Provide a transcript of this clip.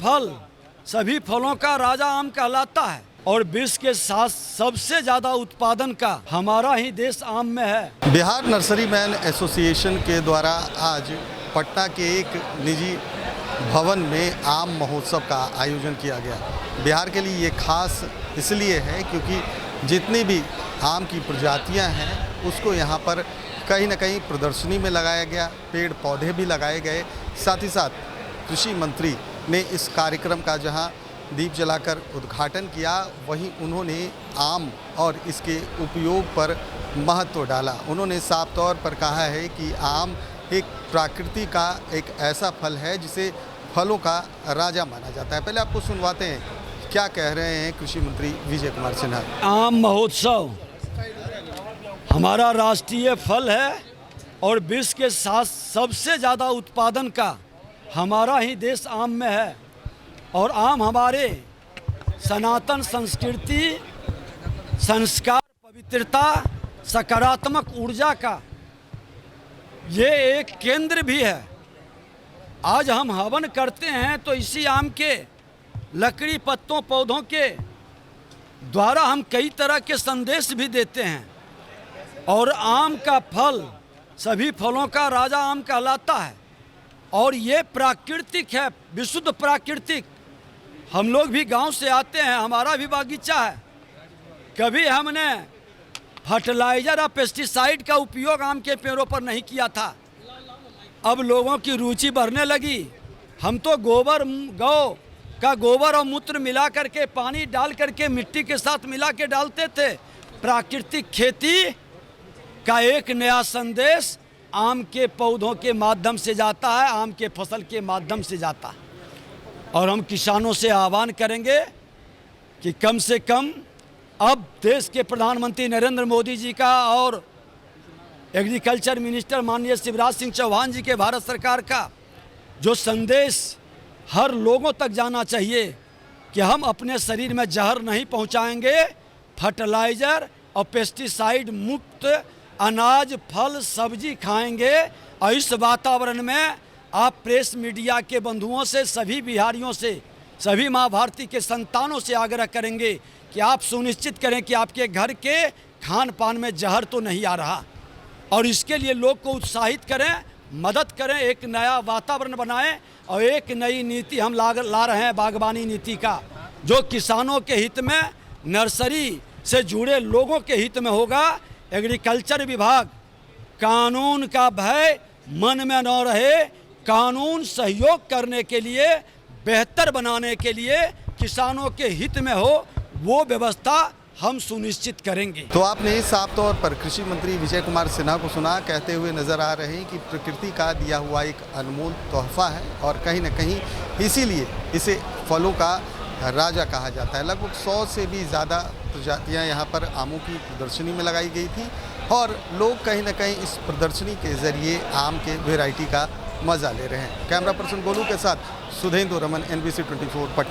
फल सभी फलों का राजा आम कहलाता है और विश्व के साथ सबसे ज्यादा उत्पादन का हमारा ही देश आम में है। बिहार नर्सरी मैन एसोसिएशन के द्वारा आज पटना के एक निजी भवन में आम महोत्सव का आयोजन किया गया। बिहार के लिए ये खास इसलिए है क्योंकि जितनी भी आम की प्रजातियां हैं उसको यहाँ पर कहीं न कहीं प्रदर्शनी में लगाया गया, पेड़ पौधे भी लगाए गए। साथ ही साथ कृषि मंत्री ने इस कार्यक्रम का जहाँ दीप जलाकर उद्घाटन किया, वहीं उन्होंने आम और इसके उपयोग पर महत्व डाला। उन्होंने साफ तौर पर कहा है कि आम एक प्रकृति का एक ऐसा फल है जिसे फलों का राजा माना जाता है। पहले आपको सुनवाते हैं क्या कह रहे हैं कृषि मंत्री विजय कुमार सिन्हा। आम महोत्सव हमारा राष्ट्रीय फल है और विश्व के साथ सबसे ज़्यादा उत्पादन का हमारा ही देश आम में है और आम हमारे सनातन संस्कृति, संस्कार, पवित्रता, सकारात्मक ऊर्जा का ये एक केंद्र भी है। आज हम हवन करते हैं तो इसी आम के लकड़ी, पत्तों, पौधों के द्वारा हम कई तरह के संदेश भी देते हैं और आम का फल सभी फलों का राजा आम कहलाता है और ये प्राकृतिक है, विशुद्ध प्राकृतिक। हम लोग भी गांव से आते हैं, हमारा भी बागीचा है। कभी हमने फर्टिलाइज़र और पेस्टिसाइड का उपयोग आम के पेड़ों पर नहीं किया था। अब लोगों की रुचि बढ़ने लगी। हम तो गौ का गोबर और मूत्र मिला करके, पानी डाल करके, मिट्टी के साथ मिला के डालते थे। प्राकृतिक खेती का एक नया संदेश आम के पौधों के माध्यम से जाता है, आम के फसल के माध्यम से जाता है। और हम किसानों से आह्वान करेंगे कि कम से कम अब देश के प्रधानमंत्री नरेंद्र मोदी जी का और एग्रीकल्चर मिनिस्टर माननीय शिवराज सिंह चौहान जी के भारत सरकार का जो संदेश हर लोगों तक जाना चाहिए कि हम अपने शरीर में जहर नहीं पहुंचाएंगे, फर्टिलाइज़र और पेस्टिसाइड मुक्त अनाज, फल, सब्जी खाएंगे। और इस वातावरण में आप प्रेस मीडिया के बंधुओं से, सभी बिहारियों से, सभी माँ भारती के संतानों से आग्रह करेंगे कि आप सुनिश्चित करें कि आपके घर के खान पान में जहर तो नहीं आ रहा और इसके लिए लोग को उत्साहित करें, मदद करें, एक नया वातावरण बनाएं और एक नई नीति हम ला रहे हैं, बागवानी नीति का, जो किसानों के हित में, नर्सरी से जुड़े लोगों के हित में होगा। एग्रीकल्चर विभाग कानून का भय मन में न रहे, कानून सहयोग करने के लिए, बेहतर बनाने के लिए, किसानों के हित में हो, वो व्यवस्था हम सुनिश्चित करेंगे। तो आपने साफ तौर पर कृषि मंत्री विजय कुमार सिन्हा को सुना, कहते हुए नजर आ रहे हैं कि प्रकृति का दिया हुआ एक अनमोल तोहफा है और कहीं न कहीं इसीलिए इसे फलों का राजा कहा जाता है। लगभग 100 से भी ज़्यादा प्रजातियां यहाँ पर आमों की प्रदर्शनी में लगाई गई थी और लोग कहीं न कहीं इस प्रदर्शनी के ज़रिए आम के वैरायटी का मज़ा ले रहे हैं। कैमरा पर्सन गोलू के साथ सुधेंदु रमन, NBC 24 पटना।